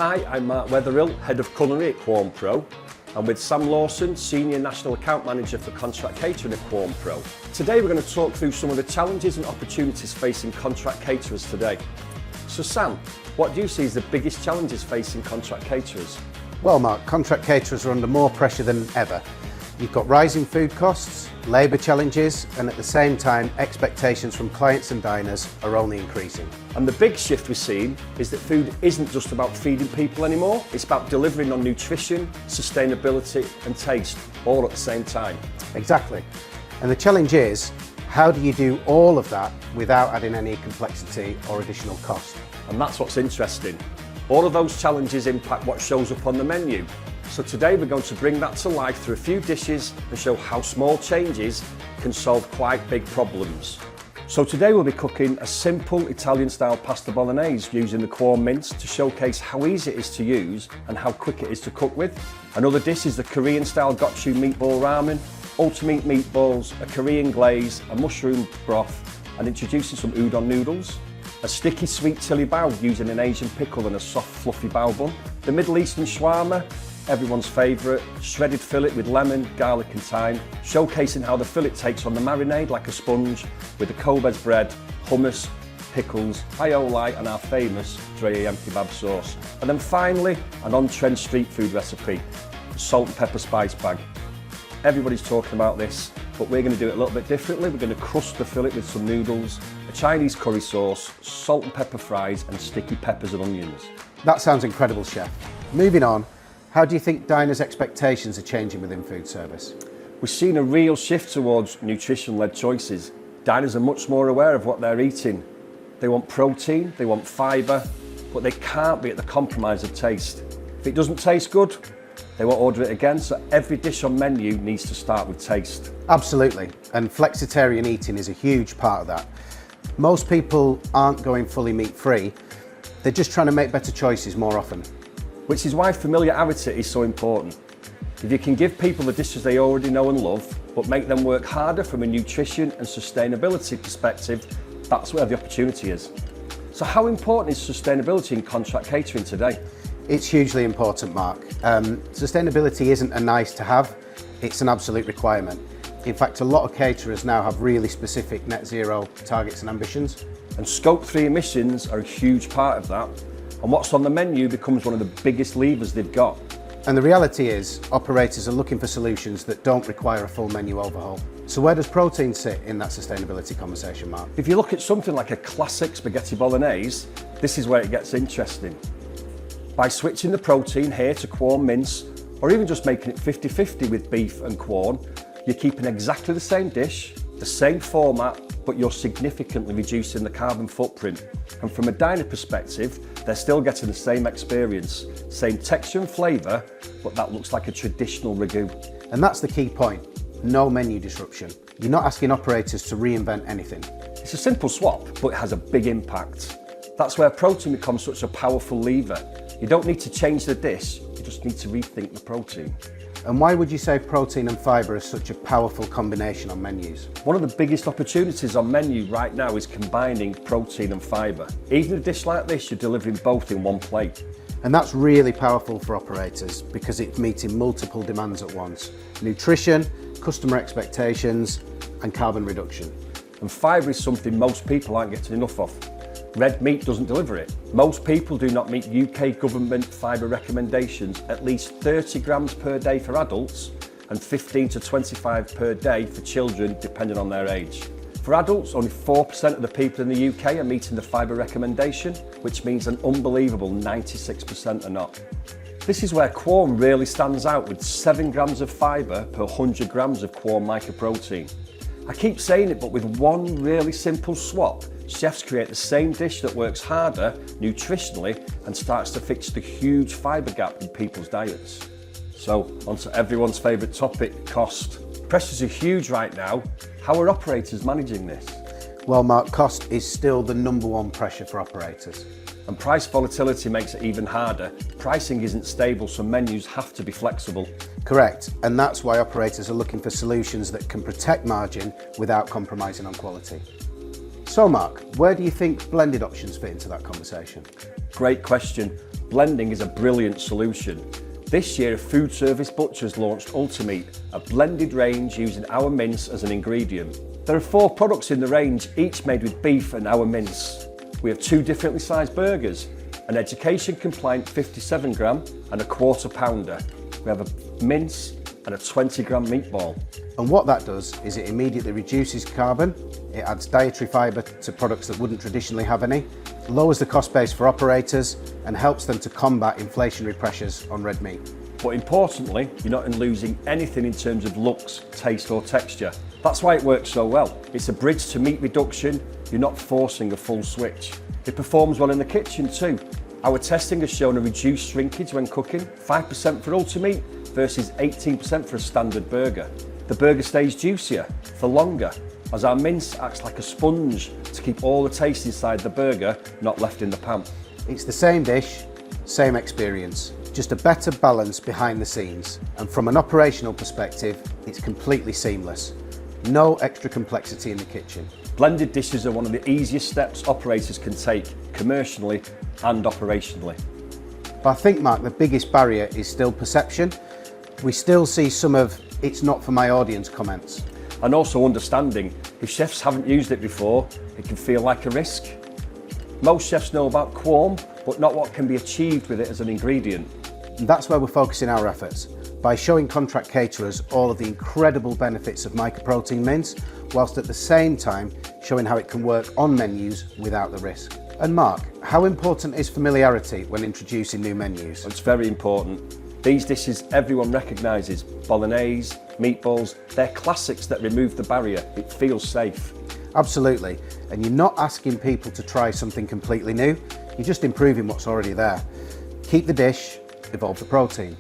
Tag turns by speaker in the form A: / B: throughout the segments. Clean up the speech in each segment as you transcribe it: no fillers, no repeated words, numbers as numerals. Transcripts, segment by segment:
A: Hi, I'm Mark Wetherill, Head of Culinary at QuornPro. I'm with Sam Lawson, Senior National Account Manager for Contract Catering at QuornPro. Today we're going to talk through some of the challenges and opportunities facing contract caterers today. So Sam, what do you see as the biggest challenges facing contract caterers?
B: Well Mark, contract caterers are under more pressure than ever. You've got rising food costs, labour challenges, and at the same time expectations from clients and diners are only increasing.
A: And the big shift we're seeing is that food isn't just about feeding people anymore, it's about delivering on nutrition, sustainability and taste, all at the same time.
B: Exactly. And the challenge is, how do you do all of that without adding any complexity or additional cost?
A: And that's what's interesting. All of those challenges impact what shows up on the menu. So today we're going to bring that to life through a few dishes and show how small changes can solve quite big problems. So today we'll be cooking a simple Italian style pasta bolognese using the Quorn mince to showcase how easy it is to use and how quick it is to cook with. Another dish is the Korean style gochu meatball ramen, ultimate meatballs, a Korean glaze, a mushroom broth and introducing some udon noodles. A sticky sweet chili bao using an Asian pickle and a soft fluffy bao bun. The Middle Eastern shawarma, everyone's favourite, shredded fillet with lemon, garlic and thyme, showcasing how the fillet takes on the marinade like a sponge with the Kobe's bread, hummus, pickles, aioli and our famous Dreyam kebab sauce. And then finally, an on-trend street food recipe, salt and pepper spice bag. Everybody's talking about this, but we're going to do it a little bit differently. We're going to crust the fillet with some noodles, a Chinese curry sauce, salt and pepper fries and sticky peppers and onions.
B: That sounds incredible, Chef. Moving on, how do you think diners' expectations are changing within food service?
A: We're seeing a real shift towards nutrition-led choices. Diners are much more aware of what they're eating. They want protein, they want fibre, but they can't be at the compromise of taste. If it doesn't taste good, they won't order it again, so every dish on menu needs to start with taste.
B: Absolutely, and flexitarian eating is a huge part of that. Most people aren't going fully meat-free, they're just trying to make better choices more often.
A: Which is why familiarity is so important. If you can give people the dishes they already know and love, but make them work harder from a nutrition and sustainability perspective, that's where the opportunity is. So how important is sustainability in contract catering today?
B: It's hugely important, Mark. Sustainability isn't a nice to have, it's an absolute requirement. In fact, a lot of caterers now have really specific net zero targets and ambitions.
A: And Scope 3 emissions are a huge part of that. And what's on the menu becomes one of the biggest levers they've got.
B: And the reality is, operators are looking for solutions that don't require a full menu overhaul. So where does protein sit in that sustainability conversation, Mark?
A: If you look at something like a classic spaghetti bolognese, this is where it gets interesting. By switching the protein here to Quorn mince, or even just making it 50-50 with beef and Quorn, you're keeping exactly the same dish, the same format, but you're significantly reducing the carbon footprint. And from a diner perspective, they're still getting the same experience, same texture and flavour, but that looks like a traditional ragu.
B: And that's the key point, no menu disruption. You're not asking operators to reinvent anything.
A: It's a simple swap, but it has a big impact. That's where protein becomes such a powerful lever. You don't need to change the dish, you just need to rethink the protein.
B: And why would you say protein and fibre are such a powerful combination on menus?
A: One of the biggest opportunities on menu right now is combining protein and fibre. Even a dish like this, you're delivering both in one plate.
B: And that's really powerful for operators because it's meeting multiple demands at once. Nutrition, customer expectations, and carbon reduction.
A: And fibre is something most people aren't getting enough of. Red meat doesn't deliver it. Most people do not meet UK government fibre recommendations, at least 30 grams per day for adults and 15 to 25 per day for children, depending on their age. For adults, only 4% of the people in the UK are meeting the fibre recommendation, which means an unbelievable 96% are not. This is where Quorn really stands out with 7 grams of fibre per 100 grams of Quorn mycoprotein. I keep saying it, but with one really simple swap, chefs create the same dish that works harder nutritionally and starts to fix the huge fibre gap in people's diets. So, on to everyone's favourite topic, cost. Pressures are huge right now. How are operators managing this?
B: Well, Mark, cost is still the #1 pressure for operators.
A: And price volatility makes it even harder. Pricing isn't stable, so menus have to be flexible.
B: Correct, and that's why operators are looking for solutions that can protect margin without compromising on quality. So Mark, where do you think blended options fit into that conversation?
A: Great question. blending is a brilliant solution. This year, a food service butcher's launched Ultimeat, a blended range using our mince as an ingredient. There are 4 products in the range, each made with beef and our mince. We have 2 differently sized burgers, an education compliant 57 gram and a quarter pounder. We have a mince and a 20 gram meatball.
B: And what that does is it immediately reduces carbon, it adds dietary fibre to products that wouldn't traditionally have any, lowers the cost base for operators and helps them to combat inflationary pressures on red meat.
A: But importantly, you're not losing anything in terms of looks, taste or texture. That's why it works so well. It's a bridge to meat reduction, you're not forcing a full switch. It performs well in the kitchen too. Our testing has shown a reduced shrinkage when cooking, 5% for Ultimeat versus 18% for a standard burger. The burger stays juicier for longer, as our mince acts like a sponge to keep all the taste inside the burger, not left in the pan.
B: It's the same dish, same experience, just a better balance behind the scenes. And from an operational perspective, it's completely seamless. No extra complexity in the kitchen.
A: Blended dishes are one of the easiest steps operators can take, commercially and operationally.
B: But I think, Mark, the biggest barrier is still perception. We still see some of "it's not for my audience" comments.
A: And also understanding, if chefs haven't used it before, it can feel like a risk. Most chefs know about Quorn, but not what can be achieved with it as an ingredient.
B: And that's where we're focusing our efforts, by showing contract caterers all of the incredible benefits of mycoprotein mince, whilst at the same time showing how it can work on menus without the risk. And Mark, how important is familiarity when introducing new menus?
A: It's very important. These dishes everyone recognises, bolognese, meatballs, they're classics that remove the barrier. It feels safe.
B: Absolutely, and you're not asking people to try something completely new, you're just improving what's already there. Keep the dish, evolve the protein.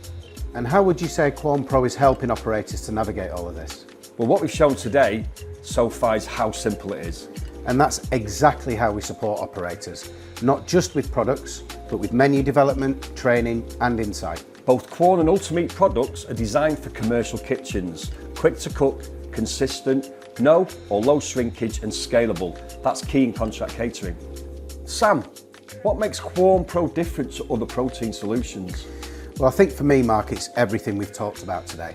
B: And how would you say QuornPro is helping operators to navigate all of this?
A: Well, what we've shown today so far is how simple it is.
B: And that's exactly how we support operators, not just with products, but with menu development, training and insight.
A: Both Quorn and Ultimeat products are designed for commercial kitchens, quick to cook, consistent, no or low shrinkage and scalable. That's key in contract catering. Sam, what makes QuornPro different to other protein solutions?
B: Well, I think for me, Mark, it's everything we've talked about today.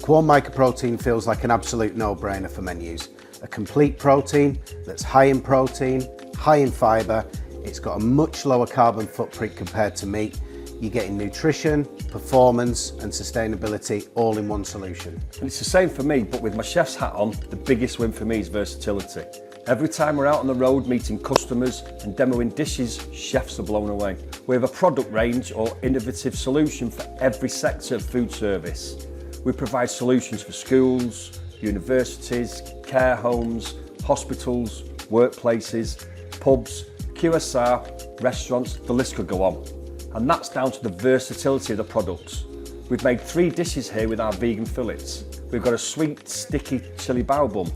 B: Quorn mycoprotein feels like an absolute no-brainer for menus. A complete protein that's high in protein, high in fibre, it's got a much lower carbon footprint compared to meat. You're getting nutrition, performance and sustainability all in one solution.
A: And it's the same for me, but with my chef's hat on, the biggest win for me is versatility. Every time we're out on the road meeting customers and demoing dishes, chefs are blown away. We have a product range or innovative solution for every sector of food service. We provide solutions for schools, universities, care homes, hospitals, workplaces, pubs, QSR, restaurants, the list could go on. And that's down to the versatility of the products. We've made 3 dishes here with our vegan fillets. We've got a sweet, sticky chili bao bun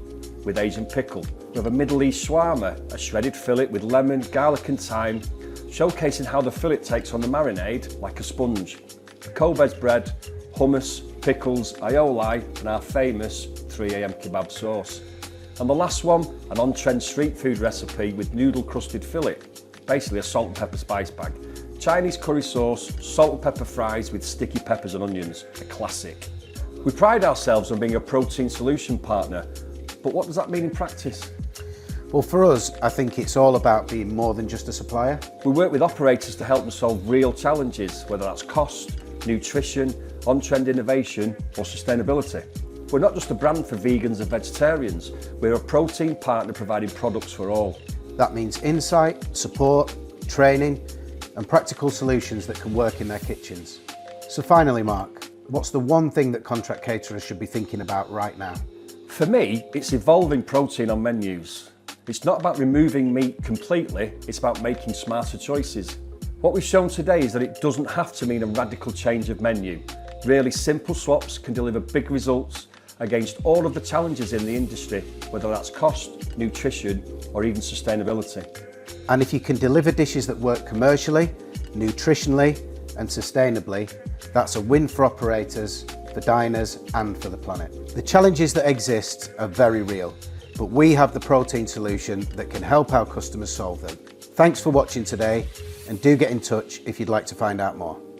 A: with Asian pickle. We have a Middle East shawarma, a shredded fillet with lemon, garlic and thyme, showcasing how the fillet takes on the marinade like a sponge. Kobe's bread, hummus, pickles, aioli and our famous 3 AM kebab sauce. And the last one, an on-trend street food recipe with noodle crusted fillet, basically a salt and pepper spice bag. Chinese curry sauce, salt and pepper fries with sticky peppers and onions, a classic. We pride ourselves on being a protein solution partner, but what does that mean in practice?
B: Well, for us, I think it's all about being more than just a supplier.
A: We work with operators to help them solve real challenges, whether that's cost, nutrition, on-trend innovation or sustainability. We're not just a brand for vegans and vegetarians, we're a protein partner providing products for all.
B: That means insight, support, training and practical solutions that can work in their kitchens. So finally, Mark, what's the one thing that contract caterers should be thinking about right now?
A: For me, it's evolving protein on menus. It's not about removing meat completely, it's about making smarter choices. What we've shown today is that it doesn't have to mean a radical change of menu. Really simple swaps can deliver big results against all of the challenges in the industry, whether that's cost, nutrition, or even sustainability.
B: And if you can deliver dishes that work commercially, nutritionally, and sustainably, that's a win for operators, for diners, and for the planet. The challenges that exist are very real, but we have the protein solution that can help our customers solve them. Thanks for watching today, and do get in touch if you'd like to find out more.